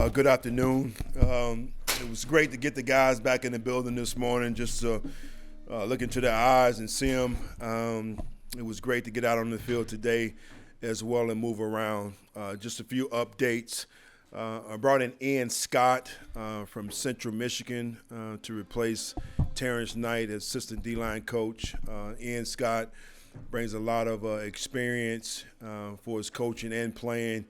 Good afternoon. It was great to get the guys back in the building this morning, just look into their eyes and see them. It was great to get out on the field today as well and move around. Just a few updates. I brought in Ian Scott from Central Michigan to replace Terrence Knight as assistant D-line coach. Ian Scott brings a lot of experience for his coaching and playing.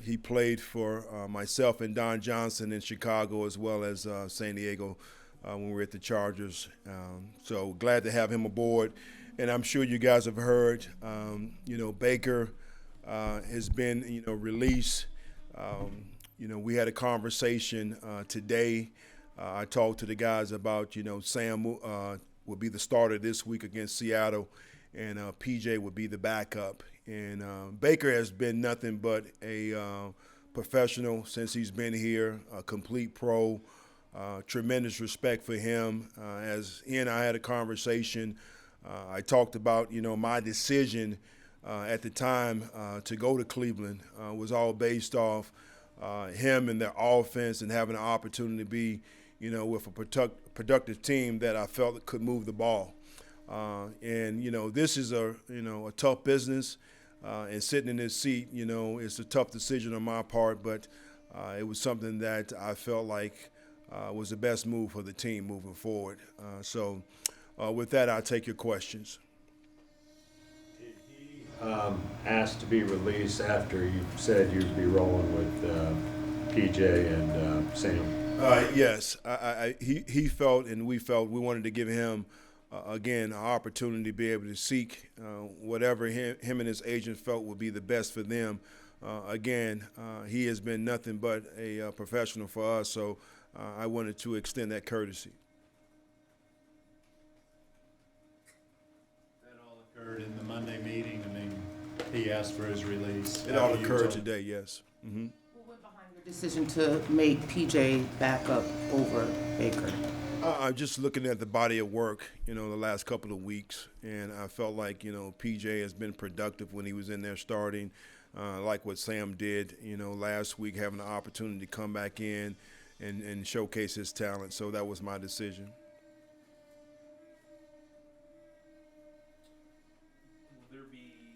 He played for myself and Don Johnson in Chicago as well as San Diego when we were at the Chargers. So glad to have him aboard. And I'm sure you guys have heard, Baker has been, released. We had a conversation today. I talked to the guys about, Sam will be the starter this week against Seattle, and PJ would be the backup. And Baker has been nothing but a professional since he's been here, a complete pro. Tremendous respect for him. As he and I had a conversation, I talked about, my decision at the time to go to Cleveland was all based off him and their offense and having an opportunity to be, with a productive team that I felt could move the ball. This is a tough business. And sitting in this seat, it's a tough decision on my part, but it was something that I felt like was the best move for the team moving forward. So with that, I'll take your questions. Did he ask to be released after you said you'd be rolling with PJ and Sam? Yes. He felt and we felt we wanted to give him again, an opportunity to be able to seek whatever him and his agent felt would be the best for them. He has been nothing but a professional for us, so I wanted to extend that courtesy. That all occurred in the Monday meeting. He asked for his release. It all occurred today, yes. Mm-hmm. What went behind your decision to make PJ back up over Baker? I'm just looking at the body of work, the last couple of weeks, and I felt like, PJ has been productive when he was in there starting, like what Sam did, last week, having the opportunity to come back in and showcase his talent. So that was my decision.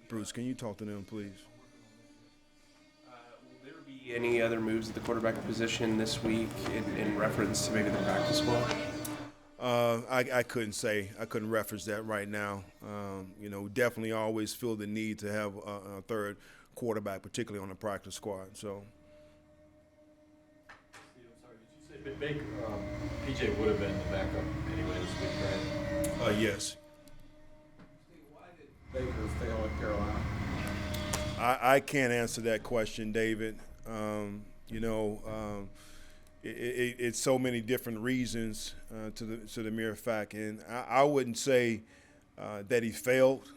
Bruce, can you talk to them, please? Will there be any other moves at the quarterback position this week in reference to maybe the practice squad? I couldn't say. I couldn't reference that right now. Definitely always feel the need to have a third quarterback, particularly on the practice squad. So. Steve, I'm sorry, did you say Baker? PJ would have been the backup anyway this week, right? Yes. Steve, why did Baker fail at Carolina? I can't answer that question, David. It's so many different reasons to the mere fact, and I wouldn't say that he failed.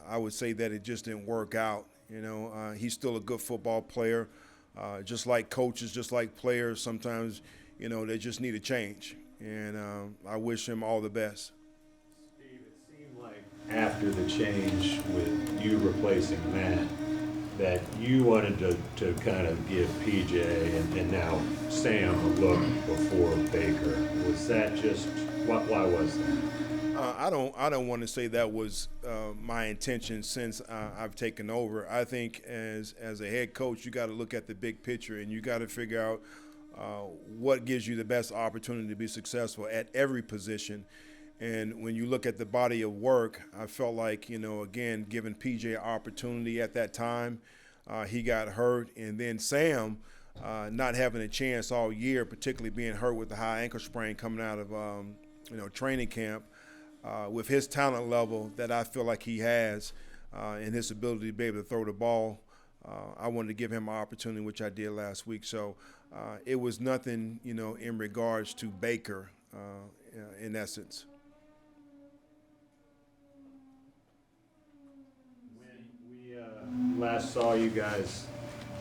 I would say that it just didn't work out. He's still a good football player, just like coaches, just like players. Sometimes, they just need a change, and I wish him all the best. Steve, it seemed like after the change with you replacing Matt, that you wanted to kind of give PJ and now Sam a look before Baker. Was that just why was that? I don't want to say that was my intention since I've taken over. I think as a head coach, you got to look at the big picture and you got to figure out what gives you the best opportunity to be successful at every position. And when you look at the body of work, I felt like, again, giving PJ opportunity at that time, he got hurt. And then Sam not having a chance all year, particularly being hurt with the high ankle sprain coming out of, training camp, with his talent level that I feel like he has and his ability to be able to throw the ball, I wanted to give him an opportunity, which I did last week. So it was nothing, in regards to Baker in essence. Last saw you guys,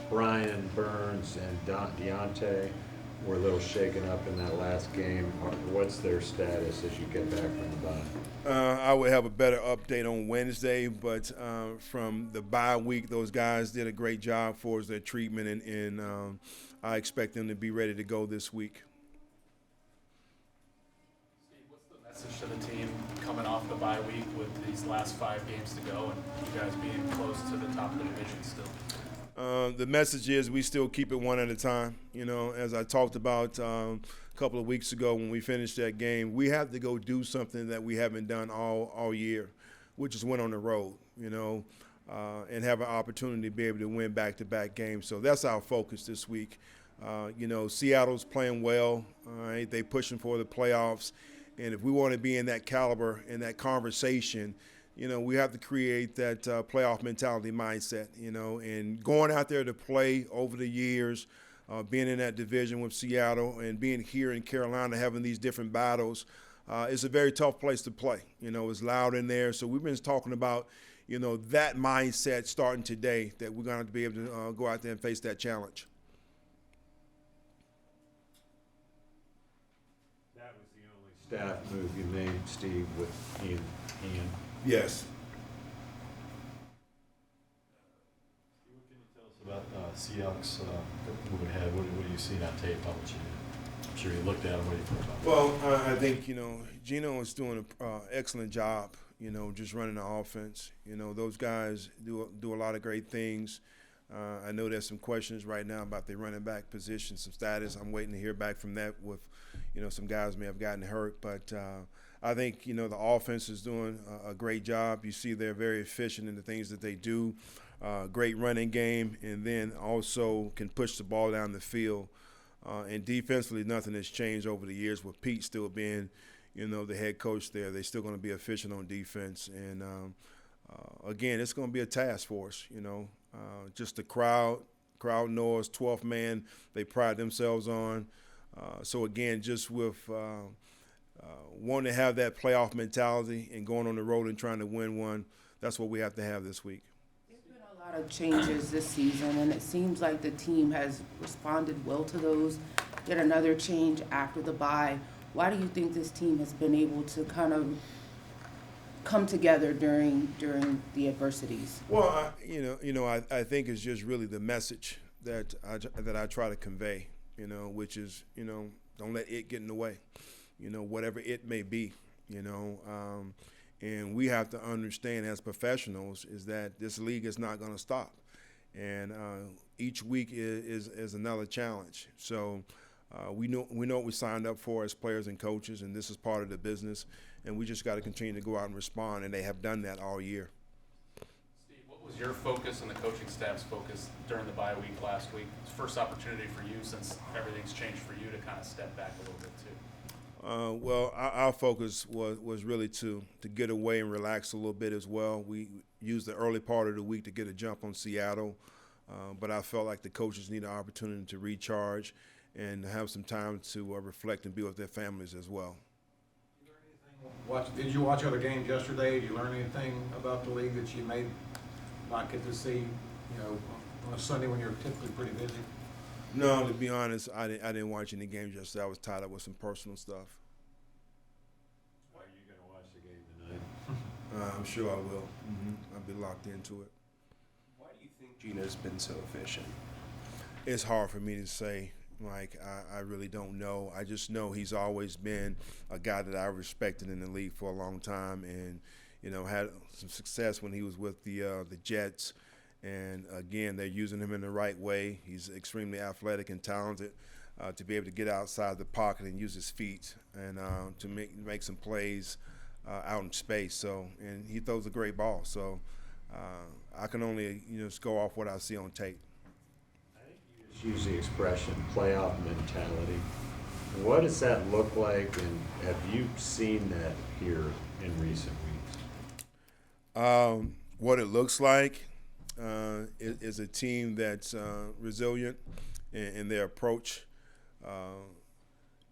Brian Burns and Deontay, were a little shaken up in that last game. What's their status as you get back from the bye? I would have a better update on Wednesday, but from the bye week, those guys did a great job for us, their treatment, and I expect them to be ready to go this week. Steve, what's the message to the team coming off the bye week with these last 5 games to go and you guys being close to the top of the division still? The message is we still keep it one at a time. You know, as I talked about a couple of weeks ago when we finished that game, we have to go do something that we haven't done all year, which is win on the road, you know, and have an opportunity to be able to win back-to-back games. So that's our focus this week. You know, Seattle's playing well. All right, they pushing for the playoffs. And if we want to be in that caliber, in that conversation, you know, we have to create that playoff mentality mindset, you know, and going out there to play over the years, being in that division with Seattle and being here in Carolina, having these different battles, it's a very tough place to play. You know, it's loud in there. So we've been talking about, you know, that mindset starting today, that we're going to have to be able to go out there and face that challenge. That was the only staff move you made, Steve, with Ian. Yes. What can you tell us about Seahawks moving ahead? What do you see on tape? I'm sure you looked at them. What do you think about that? Well, I think, you know, Gino is doing an excellent job, you know, just running the offense. You know, those guys do a lot of great things. I know there's some questions right now about their running back position, some status. I'm waiting to hear back from that with, you know, some guys may have gotten hurt. But I think, you know, the offense is doing a great job. You see they're very efficient in the things that they do. Great running game, and then also can push the ball down the field. And defensively, nothing has changed over the years with Pete still being, you know, the head coach there. They're still going to be efficient on defense. And, again, it's going to be a task for us, you know. Just the crowd noise, 12th man, they pride themselves on. So, again, just with wanting to have that playoff mentality and going on the road and trying to win one, that's what we have to have this week. There's been a lot of changes this season, and it seems like the team has responded well to those. Yet another change after the bye. Why do you think this team has been able to kind of come together during the adversities? Well, I think it's just really the message that I try to convey, you know, which is, you know, don't let it get in the way, you know, whatever it may be, you know. And we have to understand as professionals is that this league is not going to stop. And each week is another challenge. So we know what we signed up for as players and coaches, and this is part of the business. And we just got to continue to go out and respond, and they have done that all year. Steve, what was your focus and the coaching staff's focus during the bye week last week? It's first opportunity for you since everything's changed for you to kind of step back a little bit too. Well, our focus was really to get away and relax a little bit as well. We used the early part of the week to get a jump on Seattle, but I felt like the coaches need an opportunity to recharge and have some time to reflect and be with their families as well. Did you watch other games yesterday? Did you learn anything about the league that you may not get to see, you know, on a Sunday when you're typically pretty busy? No, to be honest, I didn't watch any games yesterday. I was tied up with some personal stuff. Are you going to watch the game tonight? I'm sure I will. I'll be locked into it. Why do you think Gino's been so efficient? It's hard for me to say. Like, I really don't know. I just know he's always been a guy that I respected in the league for a long time, and, you know, had some success when he was with the Jets. And, again, they're using him in the right way. He's extremely athletic and talented to be able to get outside the pocket and use his feet and to make some plays out in space. So, and he throws a great ball. So I can only, you know, just go off what I see on tape. Use the expression playoff mentality. What does that look like, and have you seen that here in recent weeks? What it looks like is a team that's resilient in their approach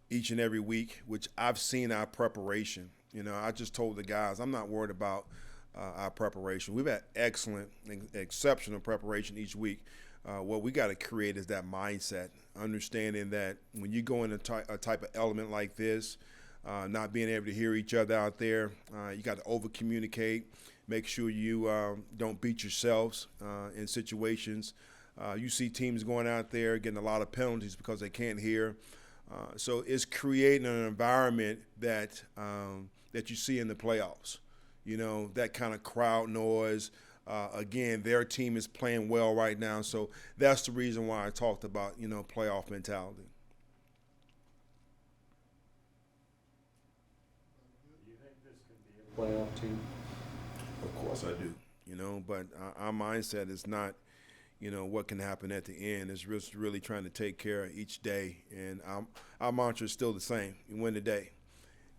each and every week, which I've seen our preparation. You know, I just told the guys I'm not worried about our preparation. We've had excellent, exceptional preparation each week. what we got to create is that mindset, understanding that when you go in a type of element like this, not being able to hear each other out there, you got to over communicate. Make sure you don't beat yourselves in situations. You see teams going out there getting a lot of penalties because they can't hear. So it's creating an environment that that you see in the playoffs. You know, that kind of crowd noise. Again, their team is playing well right now, so that's the reason why I talked about, you know, playoff mentality. Do you think this could be a playoff team? Of course I do. You know, but our mindset is not, you know, what can happen at the end. It's really trying to take care of each day, and our mantra is still the same: you win the day.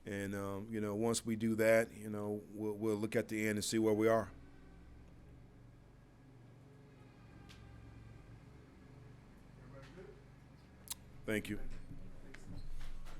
And you know, once we do that, you know, we'll look at the end and see where we are. Thank you.